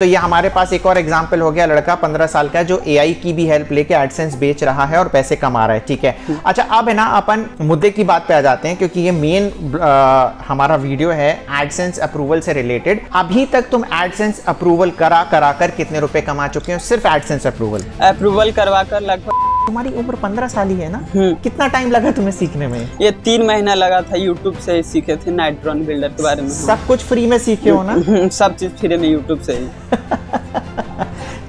तो ये हमारे पास एक और एग्जाम्पल हो गया, लड़का 15 साल का जो एआई की भी हेल्प लेके एडसेंस बेच रहा है और पैसे कमा रहा है। ठीक है, अच्छा अब है ना अपन मुद्दे की बात पे आ जाते हैं, क्योंकि ये मेन हमारा वीडियो है एडसेंस अप्रूवल से रिलेटेड। अभी तक तुम एडसेंस अप्रूवल करा कर कितने रुपए कमा चुके हो? सिर्फ एडसेंस अप्रूवल करवा कर लगभग। तुम्हारी उम्र 15 साल ही है ना? कितना टाइम लगा तुम्हें सीखने में? ये 3 महीना लगा था, यूट्यूब से ही सीखे थे नाइट्रॉन बिल्डर के बारे में। सब कुछ फ्री में सीखे हो ना? सब चीज फ्री में यूट्यूब से ही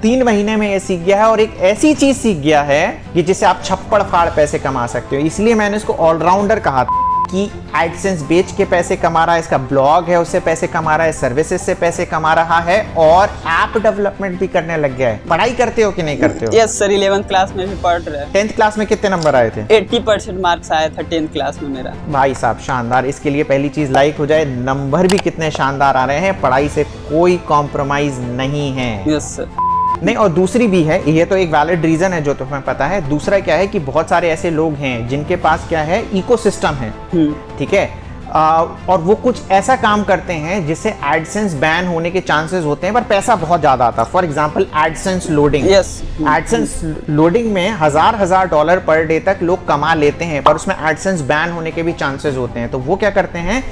3 महीने में ये सीख गया है, और एक ऐसी चीज सीख गया है कि जिससे आप छप्पड़ फाड़ पैसे कमा सकते हो। इसलिए मैंने इसको ऑलराउंडर कहा था कि एडसेंस बेच के पैसे कमा रहा है, इसका ब्लॉग है उससे पैसे कमा रहा है, सर्विसेज से पैसे कमा रहा है, और ऐप डेवलपमेंट भी करने लग गया है। पढ़ाई करते हो कि नहीं करते हो? यस सर, 11th क्लास में भी पढ़ रहे हैं। 10th क्लास में कितने नंबर आए थे? 80% मार्क्स आया था 10th क्लास में मेरा। भाई साहब शानदार। इसके लिए पहली चीज लाइक हो जाए। नंबर भी कितने शानदार आ रहे हैं, पढ़ाई से कोई कॉम्प्रोमाइज नहीं है। Yes sir. नहीं, और दूसरी भी है, ये तो एक वैलिड रीजन है जो तुम्हें पता है। दूसरा क्या है कि बहुत सारे ऐसे लोग हैं जिनके पास क्या है, इकोसिस्टम है। ठीक है, और वो कुछ ऐसा काम करते हैं जिससे एडसेंस बैन होने के चांसेस होते हैं, पर पैसा बहुत ज्यादा आता है। For example AdSense loading. Yes, AdSense loading में हजार डॉलर पर डे तक लोग कमा लेते हैं, पर उसमें एडसेंस बैन होने के भी चांसेस होते हैं। तो वो क्या करते हैं?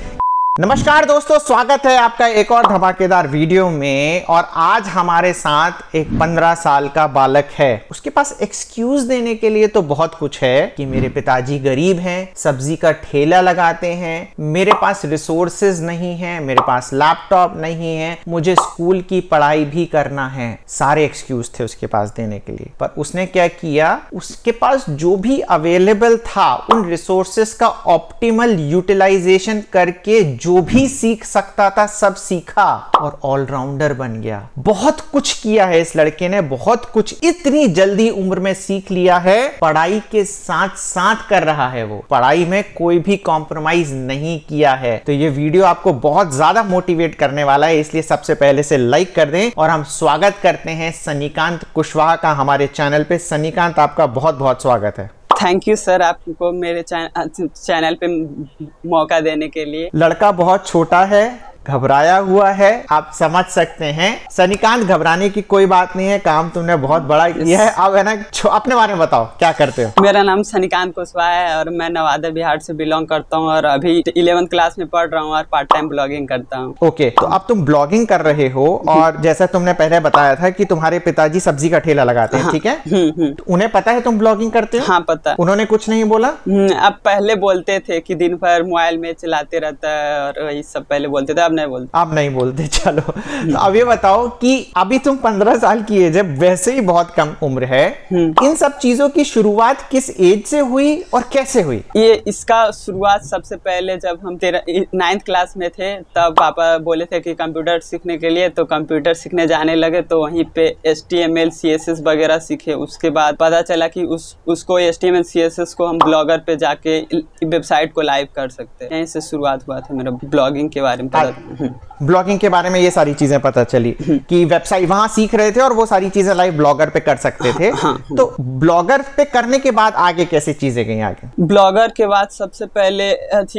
नमस्कार दोस्तों, स्वागत है आपका एक और धमाकेदार वीडियो में। और आज हमारे साथ एक 15 साल का बालक है। उसके पास एक्सक्यूज देने के लिए तो बहुत कुछ है कि मेरे पिताजी गरीब हैं, सब्जी का ठेला लगाते हैं, मेरे पास रिसोर्सेज नहीं है, मेरे पास लैपटॉप नहीं है, मुझे स्कूल की पढ़ाई भी करना है। सारे एक्सक्यूज थे उसके पास देने के लिए। पर उसने क्या किया, उसके पास जो भी अवेलेबल था उन रिसोर्सेज का ऑप्टिमल यूटिलाइजेशन करके जो भी सीख सकता था सब सीखा और ऑलराउंडर बन गया। बहुत कुछ किया है इस लड़के ने, बहुत कुछ इतनी जल्दी उम्र में सीख लिया है। पढ़ाई के साथ साथ कर रहा है, वो पढ़ाई में कोई भी कॉम्प्रोमाइज नहीं किया है। तो ये वीडियो आपको बहुत ज्यादा मोटिवेट करने वाला है, इसलिए सबसे पहले से लाइक कर दें। और हम स्वागत करते हैं सनीकांत कुशवाहा का हमारे चैनल पे। सनीकांत, आपका बहुत बहुत स्वागत है। थैंक यू सर, आपको मेरे चैनल पे मौका देने के लिए। लड़का बहुत छोटा है, घबराया हुआ है, आप समझ सकते हैं। सनीकांत, घबराने की कोई बात नहीं है, काम तुमने बहुत बड़ा किया है। अब है ना, अपने बारे में बताओ, क्या करते हो? मेरा नाम सनीकांत कुशवाहा है और मैं नवादा बिहार से बिलोंग करता हूँ, और अभी 11th क्लास में पढ़ रहा हूँ और पार्ट टाइम ब्लॉगिंग करता हूँ। ओके, तो अब तुम ब्लॉगिंग कर रहे हो, और जैसा तुमने पहले बताया था कि तुम्हारे पिताजी सब्जी का ठेला लगाते हैं। ठीक है, उन्हें पता है तुम ब्लॉगिंग करते हो? हाँ पता। उन्होंने कुछ नहीं बोला? अब पहले बोलते थे कि दिन भर मोबाइल में चलाते रहता है, और वही सब पहले बोलते थे, अब नहीं बोलते। चलो, तो अब ये बताओ कि अभी तुम 15 साल की एज है, वैसे ही बहुत कम उम्र है, इन सब चीजों की शुरुआत किस एज से हुई और कैसे हुई? ये इसका शुरुआत सबसे पहले जब हम 9th क्लास में थे, तब पापा बोले थे कि कंप्यूटर सीखने के लिए, तो कंप्यूटर सीखने जाने लगे। तो वहीं पे HTML CSS वगैरह सीखे। उसके बाद पता चला कि उसको HTML CSS को हम ब्लॉगर पे जाके वेबसाइट को लाइव कर सकते हैं। यहीं से शुरुआत हुआ था मेरा ब्लॉगिंग के बारे में। ब्लॉगिंग के बारे में ये सारी चीजें पता चली कि वेबसाइट वहां सीख रहे थे और वो सारी चीजें लाइव ब्लॉगर पे कर सकते थे। तो ब्लॉगर पे करने के बाद आगे कैसी चीजें गई आगे? ब्लॉगर के बाद सबसे पहले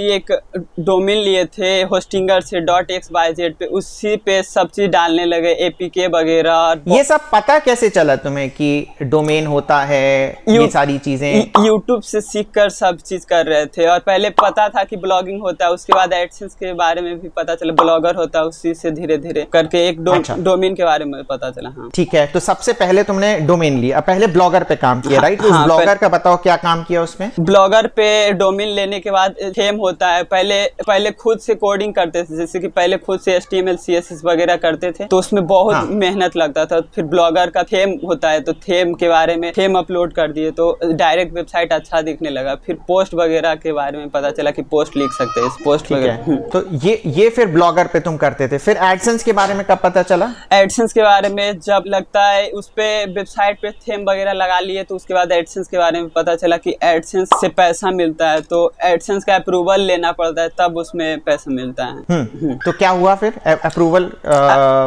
एक डोमेन लिए थे होस्टिंगर से .xyz पे, उसी पे सब चीज डालने लगे, APK वगैरह। ये सब पता कैसे चला तुम्हें कि डोमेन होता है? ये सारी चीजें यूट्यूब से सीख कर सब चीज कर रहे थे, और पहले पता था कि ब्लॉगिंग होता है, उसके बाद एडसेंस के बारे में भी पता चला, ब्लॉगर होता है, उसी से धीरे धीरे करके एक डोमेन के बारे में पता चला। हाँ ठीक है, तो सबसे पहले तुमने डोमेन लिया, पहले ब्लॉगर पे काम किया, राइट? उस ब्लॉगर का बताओ क्या काम किया उसमें? ब्लॉगर पे डोमेन लेने के बाद थीम होता है। पहले खुद से कोडिंग करते थे, जैसे कि पहले खुद से HTML CSS वगैरह करते थे, तो उसमें बहुत मेहनत लगता था। फिर ब्लॉगर का थीम होता है, तो थीम के बारे में थीम अपलोड कर दिए, तो डायरेक्ट वेबसाइट अच्छा दिखने लगा। फिर पोस्ट वगैरह के बारे में पता चला कि पोस्ट लिख सकते हैं, पोस्ट वगैरह। तो ये फिर ब्लॉगर पे तुम करते थे। फिर एडसेंस के बारे में कब पता चला? एडसेंस के बारे में जब लगता है उस पे वेबसाइट पे थीम वगैरह लगा लिए, तो उसके बाद एडसेंस के बारे में पता चला कि एडसेंस से पैसा मिलता है, तो एडसेंस का अप्रूवल लेना पड़ता है, तब उसमें पैसा मिलता है। तो क्या हुआ फिर? अप्रूवल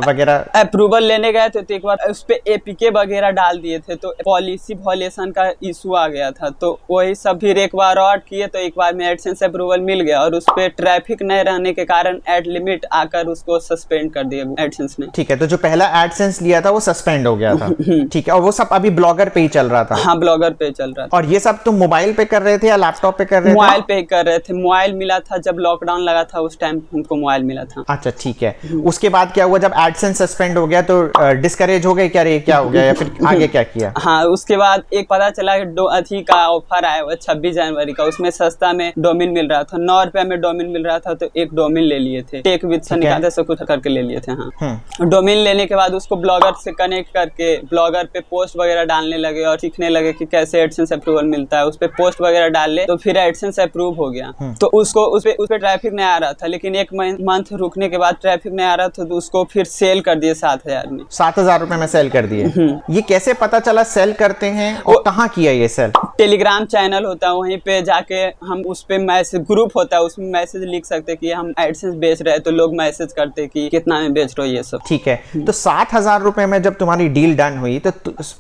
वगैरह अप्रूवल लेने गए थे, तो एक बार उस पे APK वगैरह डाल दिए थे, तो पॉलिसी वॉल्यूशन का इशू आ गया था, तो वही सब फिर एक बार और किए, तो एक बार में एडसेंस अप्रूवल मिल गया। और उस पे ट्रैफिक नहीं रहने के कारण एड लिमिट आकर उसको सस्पेंड कर दिया एडसेंस ने। ठीक है, तो जो पहला एडसेंस लिया था वो सस्पेंड हो गया था। ठीक है, और वो सब अभी ब्लॉगर पे ही चल रहा था? हाँ, ब्लॉगर पे चल रहा था। और ये सब तुम मोबाइल पे कर रहे थे या लैपटॉप पे कर रहे थे? मोबाइल पे कर रहे थे। मोबाइल मिला था जब लॉकडाउन लगा था, उस टाइम हमको मोबाइल मिला था। अच्छा, ठीक है। उसके बाद क्या हुआ जब एडसेंस सस्पेंड हो गया तो डिस्करेज हो गए क्या? क्या हो गया या फिर आगे क्या किया? हाँ, उसके बाद एक पता चला अधि का ऑफर आया हुआ 26 जनवरी का, उसमें सस्ता में डोमेन मिल रहा था, 9 रुपए में डोमेन मिल रहा था, तो एक डोमेन ले लिए थे। टेक विद सनिकांत से कुछ करके ले लिए थे। हाँ, डोमेन लेने के बाद उसको ब्लॉगर से कनेक्ट करके ब्लॉगर पे पोस्ट वगैरह डालने लगे और सीखने लगे कि कैसे एडसेंस अप्रूवल मिलता है। उस पे पोस्ट वगैरह डाल ले तो फिर एडसेंस अप्रूव हो गया। तो उसको उस पे ट्रैफिक नहीं आ रहा था, लेकिन एक मंथ रुकने के बाद ट्रैफिक नहीं आ रहा था, तो उसको फिर सेल कर दिए 7,000 में। 7,000 रुपए में सेल कर दिए। ये कैसे पता चला सेल करते हैं और कहाँ किया ये सेल? टेलीग्राम चैनल होता है, वहीं पे जाके हम उस पे मैसेज, ग्रुप होता है, उसमें मैसेज लिख सकते कि हम एडसेंस बेच रहे हैं, तो लोग मैसेज करते कि कितना में बेच रहे हो ये सब। ठीक है, तो 7,000 रुपए में जब तुम्हारी डील डन हुई तो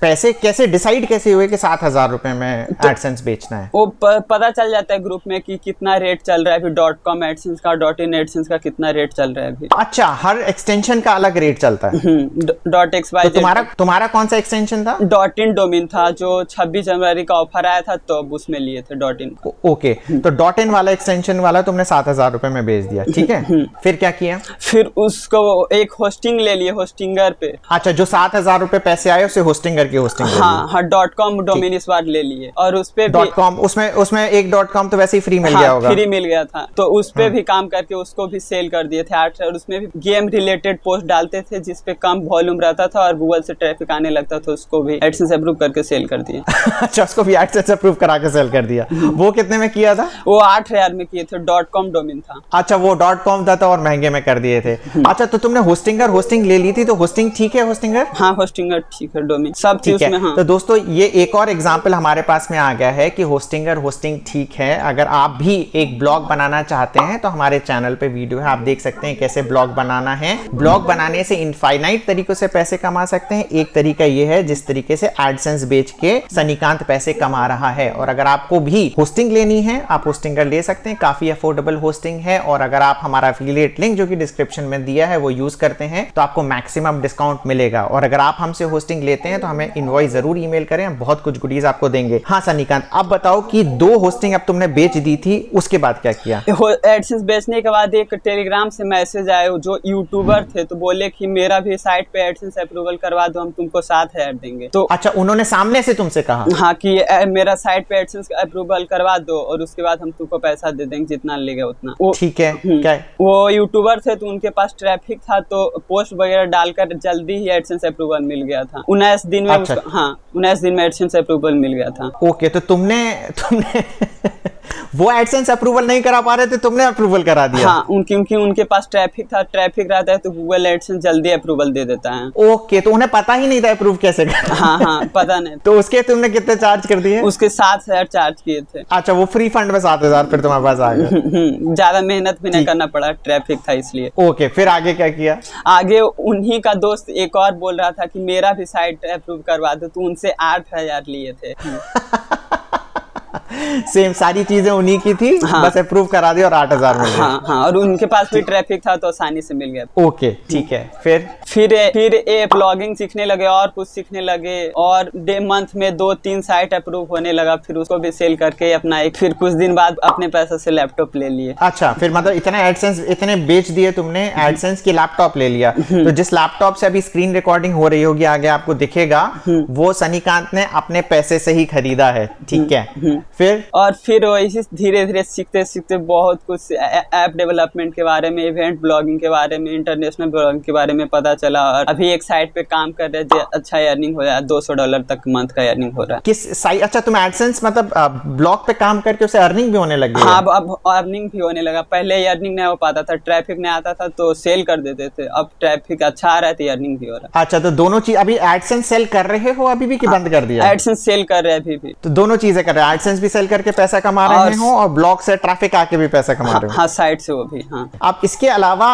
पैसे कैसे डिसाइड कैसे हुए कि 7,000 रुपए में एडसेंस बेचना है? वो पता चल जाता है ग्रुप में कि कितना रेट चल रहा है अभी .com एडसेंस का, .in एडसेंस का कितना रेट चल रहा है अभी। अच्छा, हर एक्सटेंशन का अलग रेट चलता है। .xyz। तो तुम्हारा कौन सा एक्सटेंशन था? .in डोमेन था, जो 26 जनवरी का ऑफर आया था तो अब उसमें लिए थे .in। ओके, तो .in वाला एक्सटेंशन वाला तुमने 7,000 रुपए में बेच दिया। ठीक है, फिर क्या किया? फिर उसको एक होस्टिंग ले लिए, होस्टिंगर पे। अच्छा, जो 7,000 रुपए पैसे आए उसे होस्टिंगर की होस्टिंग। हाँ, .com डोमेन इस बार ले लिए और उस पे .com, उसमें एक .com तो वैसे ही फ्री मिल गया होगा। फ्री मिल गया था, तो उस पे भी काम करके उसको भी सेल कर दिए थे 8। और उसमें भी गेम रिलेटेड पोस्ट डालते थे जिसपे कम वॉल्यूम रहता था और गूगल से ट्रैफिक आने लगता था, उसको भी एडसेंस अप्रूव करके सेल कर दिए। अच्छा, उसको भी एडसेंस अप्रूव करा के सेल कर दिया। वो कितने में किया था? वो 8,000 में किए थे। .com डोमेन था। अच्छा, वो .com था तो और महंगे में कर दिए थे। अच्छा, तो तुमने होस्टिंग ले ली थी, तो होस्टिंग ठीक है? होस्टिंगर, हाँ, होस्टिंगर ठीक है, डोमेन सब चीज में। हाँ। तो दोस्तों, ये एक और एग्जांपल हमारे पास में आ गया है कि होस्टिंग ठीक है। अगर आप भी एक ब्लॉग बनाना चाहते हैं तो हमारे चैनल पे वीडियो है, आप देख सकते हैं कैसे ब्लॉग बनाना है। ब्लॉग बनाने से इनफाइनाइट तरीकों से पैसे कमा सकते हैं। एक तरीका ये है जिस तरीके से एडसेंस बेच के सनिकांत पैसे कमा रहा है। और अगर आपको भी होस्टिंग लेनी है, आप होस्टिंगर ले सकते हैं, काफी अफोर्डेबल होस्टिंग है। और अगर आप हमारा एफिलिएट लिंक जो कि डिस्क्रिप्शन में दिया है वो यूज करते हैं तो आपको मैक्सिमम डिस्काउंट मिलेगा। और अगर आप हमसे होस्टिंग लेते हैं तो हमें इनवॉइस जरूर ईमेल करें, हम बहुत कुछ गुडीज आपको देंगे। हाँ सनिकांत, अब बताओ कि 2 होस्टिंग अब तुमने बेच दी थी, उसके बाद क्या किया? एडसेंस बेचने के बाद एक टेलीग्राम से मैसेज आया, जो यूट्यूबर थे तो बोले कि मेरा भी साइट पे एडसेंस अप्रूवल करवा दो, हम तुमको 7,000 देंगे। तो अच्छा, उन्होंने सामने से तुमसे कहा? हाँ, कि मेरा साइट पे एडसेंस अप्रूवल करवा दो और उसके बाद हम तुमको पैसा दे देंगे, जितना लेगा उतना। ठीक है। क्या वो यूट्यूबर थे तो उनके पास ट्रैफिक था, तो पोस्ट वगैरह डालकर जल्दी ही एडसेंस अप्रूवल मिल गया था 19 दिन में। अच्छा। हाँ, 19 दिन में एडसेंस अप्रूवल मिल गया था। ओके, तो तुमने वो एडसेंस अप्रूवल नहीं करा पा रहे थे, तुमने अप्रूवल करा दिया? हाँ, क्योंकि उनके पास ट्रैफिक था, ट्रैफिक रहता है तो गूगल एडसेंस जल्दी अप्रूवल दे देता है। ओके, तो उन्हें पता ही नहीं था अप्रूव कैसे करना। हाँ, पता नहीं। तो उसके तुमने कितने चार्ज कर दिए? उसके 7,000 चार्ज किए थे। अच्छा, वो फ्री फंड में 7,000 फिर तुम्हारे पास आ गया? ज्यादा मेहनत भी नहीं करना पड़ा, ट्रैफिक था इसलिए। ओके, फिर आगे क्या किया? आगे उन्हीं का दोस्त एक और बोल रहा था कि मेरा भी साइट अप्रूव करवा दो, तो उनसे 8,000 लिए थे। सेम सारी चीजें उन्हीं की थी। हाँ। बस अप्रूव करा दी और 8,000 मिल गया। हाँ, और उनके पास भी ट्रैफिक था तो आसानी से मिल गया। ओके, ठीक है। फिर ये ब्लॉगिंग सीखने लगे और कुछ सीखने लगे, और डे मंथ में 2-3 साइट अप्रूव होने लगा, फिर उसको भी सेल करके अपना फिर कुछ दिन बाद अपने पैसे से लैपटॉप ले लिए। अच्छा, फिर मतलब इतने एडसेंस इतने बेच दिए तुमने, एडसेंस की लैपटॉप ले लिया। तो जिस लैपटॉप से अभी स्क्रीन रिकॉर्डिंग हो रही होगी, आगे आपको दिखेगा, वो सनिकांत ने अपने पैसे से ही खरीदा है। ठीक है। फिर वैसे धीरे धीरे सीखते सीखते बहुत कुछ ऐप डेवलपमेंट के बारे में, इवेंट ब्लॉगिंग के बारे में, इंटरनेशनल ब्लॉगिंग के बारे में पता चला। और अभी एक साइट पे काम कर रहे हैं, अच्छा अर्निंग हो रहा है, $200 तक मंथ का अर्निंग हो रहा है। किस साइट? अच्छा, तुम एडसेंस मतलब ब्लॉग पे काम करके उसे अर्निंग भी होने लगी? हाँ, अब अर्निंग भी होने लगा। पहले अर्निंग नहीं हो पाता था, ट्रैफिक नहीं आता था तो सेल कर देते थे, अब ट्रैफिक अच्छा आ रहा है तो अर्निंग भी हो रहा है। अच्छा, तो दोनों चीज अभी एडसेंस सेल कर रहे हो अभी भी कि बंद कर दिया? एडसेंस सेल कर रहे हैं अभी भी। तो दोनों चीजें कर रहे हैं, एडसेंस भी सेल करके पैसा कमा रहे हो और ब्लॉग से ट्रैफिक आके भी पैसा कमा रहे हो। हाँ, साइट से वो भी। हाँ, अब इसके अलावा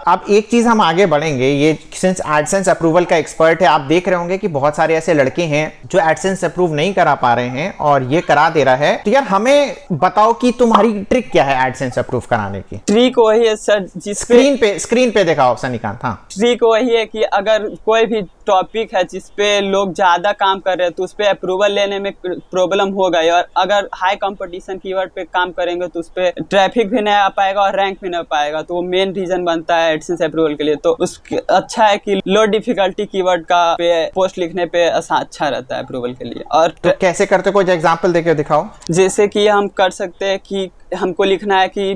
अब एक चीज हम आगे बढ़ेंगे, ये सिंस एडसेंस अप्रूवल का एक्सपर्ट है, आप देख रहे होंगे कि बहुत सारे ऐसे लड़के हैं जो एडसेंस अप्रूव नहीं करा पा रहे हैं और ये करा दे रहा है। तो यार हमें बताओ कि तुम्हारी ट्रिक क्या है एडसेंस अप्रूव कराने की? ट्रिक वही है सर, जिस स्क्रीन पे दिखाओ सनिकांत। हाँ, ट्रिक वही है कि अगर कोई भी टॉपिक है जिसपे लोग ज्यादा काम कर रहे हैं तो उस पे अप्रूवल लेने में प्रॉब्लम होगा, और अगर हाई कंपटीशन कीवर्ड पे काम करेंगे तो उस पे ट्रैफिक भी नहीं आ पाएगा और रैंक भी नहीं पाएगा। तो वो मेन रीजन बनता है एडसेंस अप्रूवल के लिए। तो अच्छा है कि लो डिफिकल्टी कीवर्ड का पे पोस्ट लिखने पे अच्छा रहता है अप्रूवल के लिए। और तो कैसे करते, कोई एग्जाम्पल देके दिखाओ। जैसे कि हम कर सकते हैं कि हमको लिखना है कि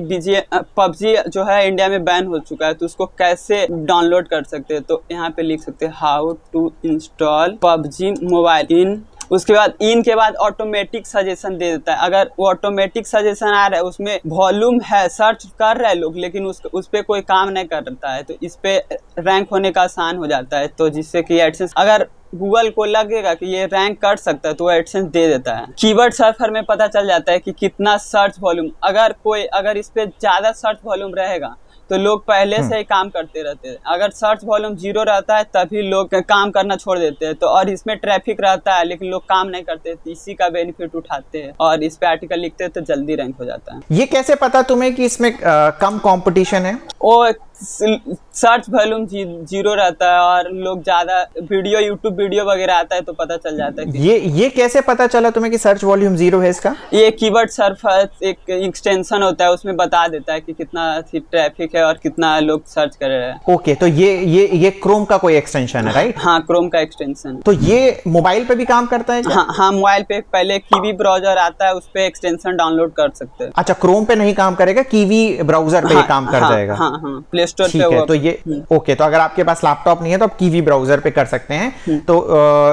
पबजी जो है इंडिया में बैन हो चुका है, तो उसको कैसे डाउनलोड कर सकते हैं। तो यहाँ पे लिख सकते हैं how to install PUBG mobile in. उसके बाद इन के बाद ऑटोमेटिक सजेशन दे देता है। अगर वो ऑटोमेटिक सजेशन आ रहा है, उसमें वॉल्यूम है, सर्च कर रहे हैं लोग, लेकिन उस पे कोई काम नहीं करता है, तो इस पे रैंक होने का आसान हो जाता है। तो जिससे कि एडसेंस, अगर गूगल को लगेगा कि ये रैंक कर सकता है तो वो एडसेंस दे देता है। कीवर्ड सर्फर में पता चल जाता है कि कितना सर्च वॉल्यूम, अगर इस पे ज्यादा सर्च वॉल्यूम रहेगा तो लोग पहले से ही काम करते रहते हैं। अगर सर्च वॉल्यूम 0 रहता है तभी लोग काम करना छोड़ देते हैं। तो और इसमें ट्रैफिक रहता है लेकिन लोग काम नहीं करते, तो इसी का बेनिफिट उठाते हैं और इस पे आर्टिकल लिखते हैं तो जल्दी रैंक हो जाता है। ये कैसे पता तुम्हें कि इसमें कम कंपटीशन है? वो सर्च वॉल्यूम 0 रहता है और लोग ज्यादा यूट्यूब वीडियो वगैरह आता है तो पता चल जाता है कि ये कैसे पता चला तुम्हें कि सर्च वॉल्यूम 0 है इसका? ये कीवर्ड सर्फर एक एक्सटेंशन होता है, उसमें बता देता है कि कितना ट्रैफिक है और कितना लोग सर्च कर रहे हैं। ओके, तो ये क्रोम का कोई एक्सटेंशन है, राइट? हाँ, क्रोम का एक्सटेंशन। तो ये मोबाइल पे भी काम करता है क्या? हाँ, मोबाइल पे पहले कीवी ब्राउजर आता है, उस पे एक्सटेंशन डाउनलोड कर सकते हैं। अच्छा, क्रोम पे नहीं काम करेगा, कीवी ब्राउजर पे काम कर जाएगा। हाँ, प्ले स्टोर पे है। तो ये ओके, तो अगर आपके पास लैपटॉप नहीं है तो आप कीवी ब्राउजर पे कर सकते हैं। तो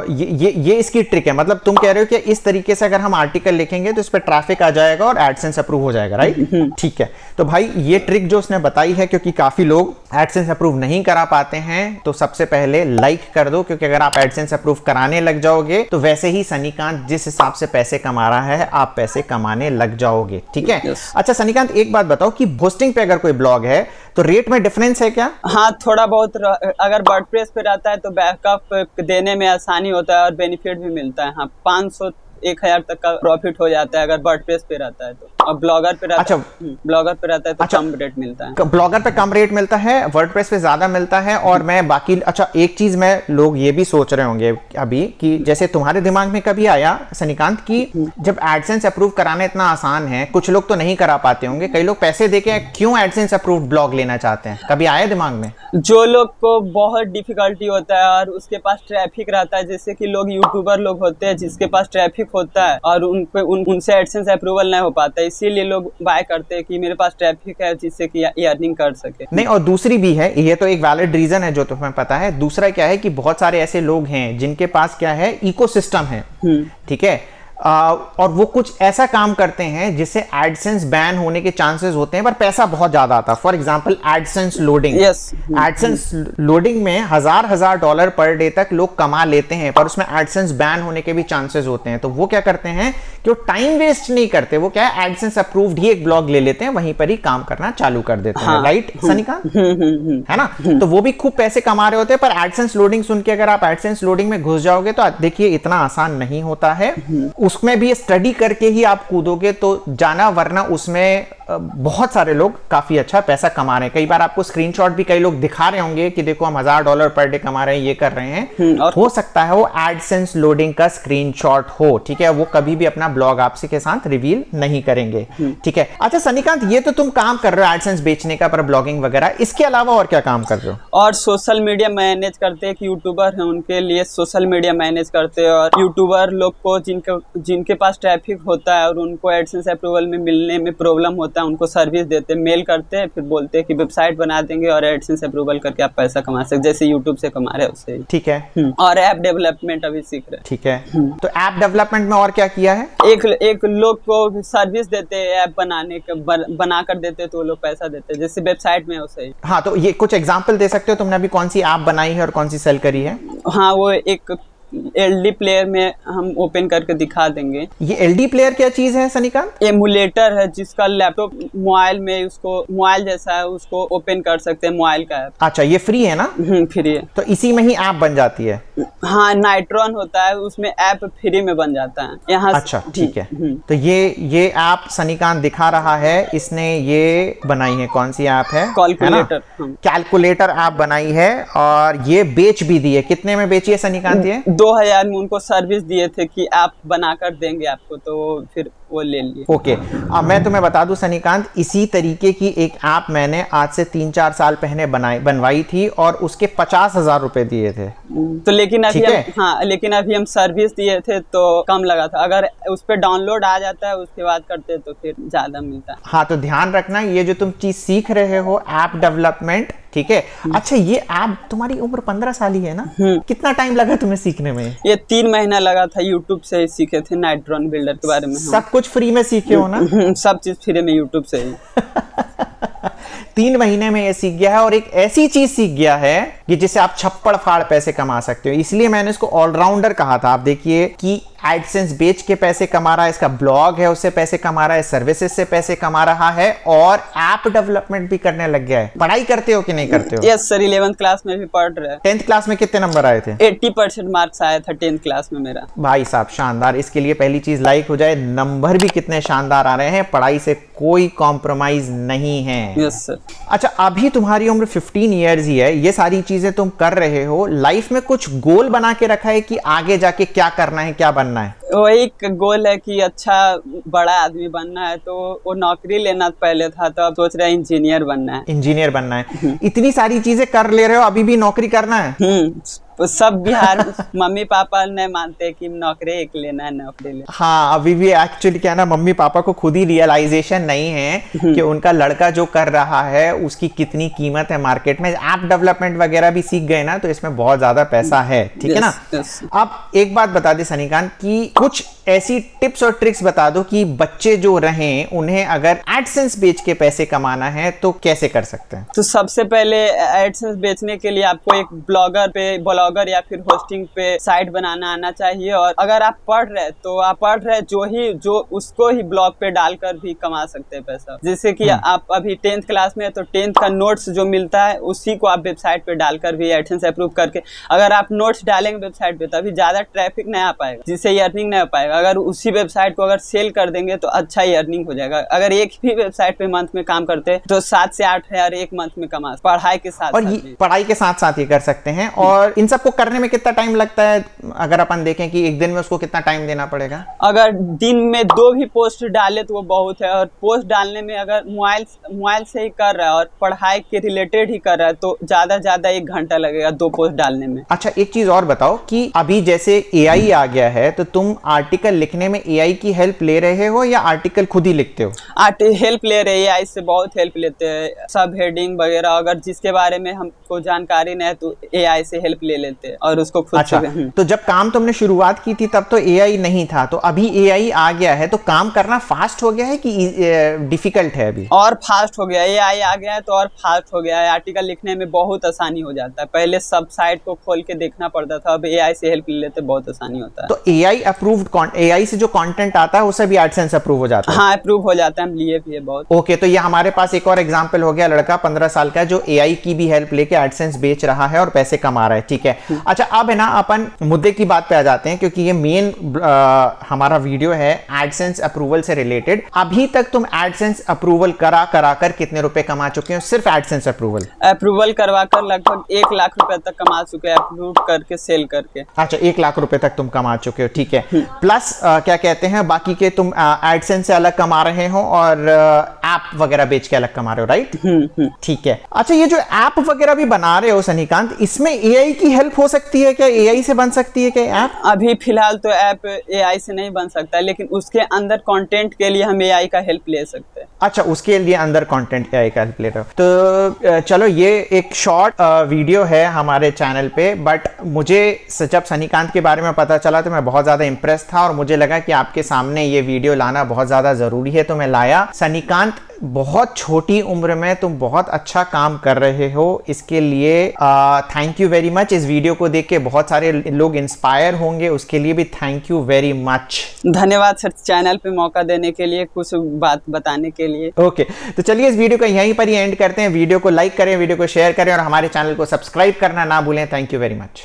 ये इसकी ट्रिक है। मतलब तुम कह रहे हो कि इस तरीके से अगर हम आर्टिकल लिखेंगे तो इस पे ट्रैफिक आ जाएगा और एडसेंस अप्रूव हो जाएगा, राइट? ठीक है, तो भाई ये ट्रिक जो उसने बताई है, क्योंकि काफी लोग एडसेंस अप्रूव नहीं करा पाते हैं, तो सबसे पहले लाइक कर दो, क्योंकि अगर आप एडसेंस अप्रूव कराने लग जाओगे तो वैसे ही सनिकांत जिस हिसाब से पैसे कमा रहा है आप पैसे कमाने लग जाओगे। ठीक है? अच्छा सनिकांत, एक बात बताओ कि होस्टिंग पे अगर कोई ब्लॉग है तो रेट में डिफरेंस है क्या? हाँ, थोड़ा बहुत। अगर वर्डप्रेस पे रहता है तो बैकअप देने में आसानी होता है और बेनिफिट भी मिलता है। हाँ, 500-1000 तक का प्रॉफिट हो जाता है अगर वर्डप्रेस पे रहता है तो। और ब्लॉगर पे रहता है तो कम रेट मिलता है। ब्लॉगर पे कम रेट मिलता है, वर्डप्रेस पे ज्यादा मिलता है। और मैं बाकी अच्छा एक चीज मैं लोग ये भी सोच रहे होंगे अभी कि जैसे तुम्हारे दिमाग में कभी आया सनिकांत कि जब एडसेंस अप्रूव कराना इतना आसान है, कुछ लोग तो नहीं करा पाते होंगे, कई लोग पैसे देके क्यों एडसेंस अप्रूव ब्लॉग लेना चाहते हैं, कभी आया दिमाग में? जो लोग को बहुत डिफिकल्टी होता है और उसके पास ट्रैफिक रहता है, जैसे कि लोग यूट्यूबर लोग होते हैं जिसके पास ट्रैफिक होता है और उनसे एडसेंस अप्रूवल नहीं हो पाता, इसीलिए लोग बाय करते हैं कि मेरे पास ट्रैफिक है जिससे कि ये अर्निंग कर सके। नहीं, और दूसरी भी है, ये तो एक वैलिड रीजन है जो तुम्हें पता है। दूसरा क्या है कि बहुत सारे ऐसे लोग हैं जिनके पास क्या है, इकोसिस्टम है। ठीक है, और वो कुछ ऐसा काम करते हैं जिससे एडसेंस बैन होने के चांसेस होते हैं पर पैसा बहुत ज्यादा आता है। For example AdSense loading. AdSense loading में हजार डॉलर पर डे तक लोग कमा लेते हैं, पर उसमें एडसेंस बैन होने के भी चांसेस होते हैं। तो वो क्या करते हैं कि वो टाइम वेस्ट नहीं करते, वो क्या है एडसेंस अप्रूव्ड ही एक ब्लॉग ले लेते हैं, वहीं पर ही काम करना चालू कर देते हैं। राइट सनिकांत? है ना? तो वो भी खूब पैसे कमा रहे होते हैं, पर एडसेंस लोडिंग सुन के अगर आप एडसेंस लोडिंग में घुस जाओगे तो देखिए इतना आसान नहीं होता है। उसमें भी स्टडी करके ही आप कूदोगे तो जाना, वरना उसमें बहुत सारे लोग काफी अच्छा पैसा कमा रहे हैं। कई बार आपको स्क्रीनशॉट भी कई लोग दिखा रहे होंगे कि देखो हम $1000 पर डे कमा रहे हैं, ये कर रहे हैं। और हो सकता है वो एडसेंस लोडिंग का स्क्रीनशॉट हो। ठीक है, वो कभी भी अपना ब्लॉग आपसे के साथ रिवील नहीं करेंगे। ठीक है। अच्छा सनिकांत, ये तो तुम काम कर रहे हो एडसेंस बेचने का, पर ब्लॉगिंग वगैरह, इसके अलावा और क्या काम कर रहे हो? और सोशल मीडिया मैनेज करते हैं, यूट्यूबर है उनके लिए सोशल मीडिया मैनेज करते हैं। और यूट्यूबर लोग को जिनके पास ट्रैफिक होता है और उनको एडसेंस अप्रूवल में मिलने में प्रॉब्लम होता है, उनको सर्विस देते हैं, मेल करते हैं, फिर बोलते हैं कि वेबसाइट बना देंगे और एडसेंस अप्रूवल करके आप पैसा कमा सकते, जैसे यूट्यूब से कमा रहे हैं उससे। ठीक है। और ऐप डेवलपमेंट अभी सीख रहे हैं। ठीक है, तो ऐप डेवलपमेंट में और क्या किया है? एक लोग को सर्विस देते हैं, ऐप बना कर देते हैं तो वो लोग पैसा देते हैं, जैसे वेबसाइट में वैसे ही। हाँ, तो ये कुछ एग्जांपल दे सकते हो तुमने अभी कौन सी ऐप बनाई है और कौन सी सेल करी है? हाँ, वो एक एलडी प्लेयर में हम ओपन करके दिखा देंगे। ये एलडी प्लेयर क्या चीज है सनिकांत? एमुलेटर है जिसका लैपटॉप मोबाइल में उसको मोबाइल जैसा है उसको ओपन कर सकते हैं, मोबाइल का ऐप। अच्छा, ये फ्री है ना? फ्री है। तो इसी में ही ऐप बन जाती है? हाँ, नाइट्रॉन होता है उसमें ऐप फ्री में बन जाता है यहाँ। अच्छा ठीक है। तो ये ऐप सनिकांत दिखा रहा है, इसने ये बनाई है, कौन सी ऐप है? कैलकुलेटर। कैलकुलेटर ऐप बनाई है और ये बेच भी दी है। कितने में बेची है सनिकांत? ये 2000 में उनको सर्विस दिए थे कि आप बनाकर देंगे आपको, तो फिर वो ले लिए। ओके, अब मैं तुम्हें बता दूं सनिकांत, इसी तरीके की एक ऐप मैंने आज से 3-4 साल पहले बनवाई थी और उसके 50,000 रुपए दिए थे। तो लेकिन अभी हम सर्विस दिए थे तो कम लगा था। अगर उस पर डाउनलोड आ जाता है उसके बाद करते तो फिर ज्यादा मिलता। हाँ, तो ध्यान रखना, ये जो तुम चीज सीख रहे हो ऐप डेवलपमेंट, ठीक है। अच्छा, ये ऐप, तुम्हारी उम्र 15 साल ही है ना? कितना टाइम लगा तुम्हें सीखने में? ये 3 महीना लगा था, यूट्यूब से ही सीखे थे नाइट्रॉन बिल्डर के बारे में। सब कुछ फ्री में सीखे हो ना? सब चीज फ्री में यूट्यूब से ही। 3 महीने में ये सीख गया है और एक ऐसी चीज सीख गया है कि जिससे आप छप्पड़ फाड़ पैसे कमा सकते हो। इसलिए मैंने इसको ऑलराउंडर कहा था। आप देखिए कि एडसेंस बेच के पैसे कमा रहा है, इसका ब्लॉग है उससे पैसे कमा रहा है, सर्विसेज से पैसे कमा रहा है और ऐप डेवलपमेंट भी करने लग गया है। पढ़ाई करते हो कि नहीं करते हो? यस सर, 11th क्लास में भी पढ़ रहे हैं। 10th क्लास में कितने नंबर आए थे? 80% मार्क्स आया था 10th क्लास में मेरा। भाई साहब शानदार। इसके लिए पहली चीज लाइक हो जाए। नंबर भी कितने शानदार आ रहे हैं, पढ़ाई से कोई कॉम्प्रोमाइज नहीं है। Yes sir. अच्छा, अभी तुम्हारी उम्र 15 ईयर्स ही है, ये सारी चीजें तुम कर रहे हो, लाइफ में कुछ गोल बना के रखा है कि आगे जाके क्या करना है, क्या बनना है? वही गोल है कि अच्छा बड़ा आदमी बनना है, तो वो नौकरी लेना पहले था, तो अब सोच रहे हैं इंजीनियर बनना है। इंजीनियर बनना है। इतनी सारी चीजें कर ले रहे हो, अभी भी नौकरी करना है? सब बिहार मम्मी पापा नहीं मानते कि नौकरी एक लेना है, नौकरी ले। हाँ, अभी भी एक्चुअली क्या ना, मम्मी पापा को खुद ही रियलाइजेशन नहीं है कि उनका लड़का जो कर रहा है उसकी कितनी कीमत है मार्केट में। ऐप डेवलपमेंट वगैरह भी सीख गए ना, तो इसमें बहुत ज्यादा पैसा है, ठीक है ना? आप एक बात बता दे सनिकांत कि कुछ ऐसी टिप्स और ट्रिक्स बता दो कि बच्चे जो रहें उन्हें अगर एडसेंस बेच के पैसे कमाना है तो कैसे कर सकते हैं? तो सबसे पहले एडसेंस बेचने के लिए आपको एक ब्लॉगर या फिर होस्टिंग पे साइट बनाना आना चाहिए। और अगर आप पढ़ रहे तो आप पढ़ रहे जो उसको ही ब्लॉग पे डालकर भी कमा सकते हैं पैसा। जैसे कि आप अभी 10th क्लास में है तो 10th का नोट्स जो मिलता है उसी को आप वेबसाइट पे डालकर भी एडसेंस अप्रूव करके, अगर आप नोट्स डालेंगे वेबसाइट पे तो अभी ज्यादा ट्रैफिक नहीं आ पाएगा, जिससे अर्निंग नहीं हो पाएगा। अगर उसी वेबसाइट को अगर सेल कर देंगे तो अच्छा ही अर्निंग हो जाएगा। अगर एक भी वेबसाइट पे मंथ में काम करते हैं तो 7 से 8 हजार एक मंथ में कमा, पढ़ाई के साथ। और पढ़ाई के साथ साथ ही कर सकते हैं। और इन सबको करने में कितना टाइम लगता है? अगर अपन देखें कि एक दिन में उसको कितना टाइम देना पड़ेगा? अगर दिन में 2 भी पोस्ट डाले तो वो बहुत है। और पोस्ट डालने में अगर मोबाइल से ही कर रहा है और पढ़ाई के रिलेटेड ही कर रहा है तो ज्यादा 1 घंटा लगेगा 2 पोस्ट डालने में। अच्छा, एक चीज और बताओ कि अभी जैसे एआई आ गया है तो तुम आर्टिकल लिखने में एआई की हेल्प ले रहे हो या आर्टिकल खुद ही लिखते हो? हेल्प ले रहे हैं, एआई से बहुत हेल्प लेते हैं। सब हेडिंग वगैरह अगर जिसके बारे में हमको जानकारी नहीं है तो एआई से हेल्प ले लेते हैं और उसको खुद। अच्छा, तो जब काम तुमने शुरुआत की थी तब तो एआई नहीं था, तो अभी एआई आ गया है तो काम करना फास्ट हो गया है कि डिफिकल्ट है अभी? और फास्ट हो गया, एआई आ गया है तो और फास्ट हो गया है। आर्टिकल लिखने में बहुत आसानी हो जाता है, पहले सब साइट को खोल के देखना पड़ता था, अब एआई से हेल्प ले लेते बहुत आसानी होता है। तो एआई अप्रूव्ड, एआई से जो कंटेंट आता है उससे भी एडसेंस अप्रूव हो जाता है? हाँ, अप्रूव हो जाता है, हम लिए भी है बहुत। ओके, तो ये हमारे पास एक और एग्जांपल हो गया, लड़का 15 साल का जो एआई की भी हेल्प लेके एडसेंस बेच रहा है और पैसे कमा रहा है, ठीक है। अच्छा, अब है ना अपन मुद्दे की बात पे आ जाते हैं क्योंकि ये मेन हमारा वीडियो है एडसेंस अप्रूवल से रिलेटेड। अभी तक तुम एडसेंस अप्रूवल कराकर कितने रुपए कमा चुके हो सिर्फ एडसेंस अप्रूवल करवाकर? लगभग 1 लाख रुपए तक कमा चुके हैं, अप्रूव करके सेल करके। अच्छा, 1 लाख रुपए तक तुम कमा चुके हो, ठीक है। प्लस क्या कहते हैं, बाकी के तुम एडसेंस से अलग कमा रहे हो और ऐप वगैरह बेच के अलग कमा रहे हो, राइट? ठीक है। अच्छा, ये जो ऐप वगैरह भी बना रहे हो सनिकांत, इसमें एआई की हेल्प हो सकती है क्या? एआई से बन सकती है क्या ऐप? अभी फिलहाल तो ऐप एआई से नहीं बन सकता, लेकिन उसके अंदर कंटेंट के लिए हम एआई का हेल्प ले सकते हैं। अच्छा, उसके लिए अंदर कंटेंट एआई का हेल्प ले रहे हो। तो चलो, ये एक शॉर्ट वीडियो है हमारे चैनल पे, बट मुझे जब सनिकांत के बारे में पता चला तो मैं बहुत ज्यादा इंप्रेस था और मुझे लगा कि आपके सामने ये वीडियो लाना बहुत ज्यादा जरूरी है, तो मैं लाया। सनिकांत बहुत छोटी उम्र में तुम बहुत अच्छा काम कर रहे हो, इसके लिए थैंक यू वेरी मच। इस वीडियो को देख के बहुत सारे लोग इंस्पायर होंगे, उसके लिए भी थैंक यू वेरी मच। धन्यवाद सर, चैनल पे मौका देने के लिए, कुछ बात बताने के लिए। ओके, तो चलिए इस वीडियो को यहीं पर ही एंड करते हैं। वीडियो को लाइक करें, वीडियो को शेयर करें और हमारे चैनल को सब्सक्राइब करना ना भूलें। Thank you very much.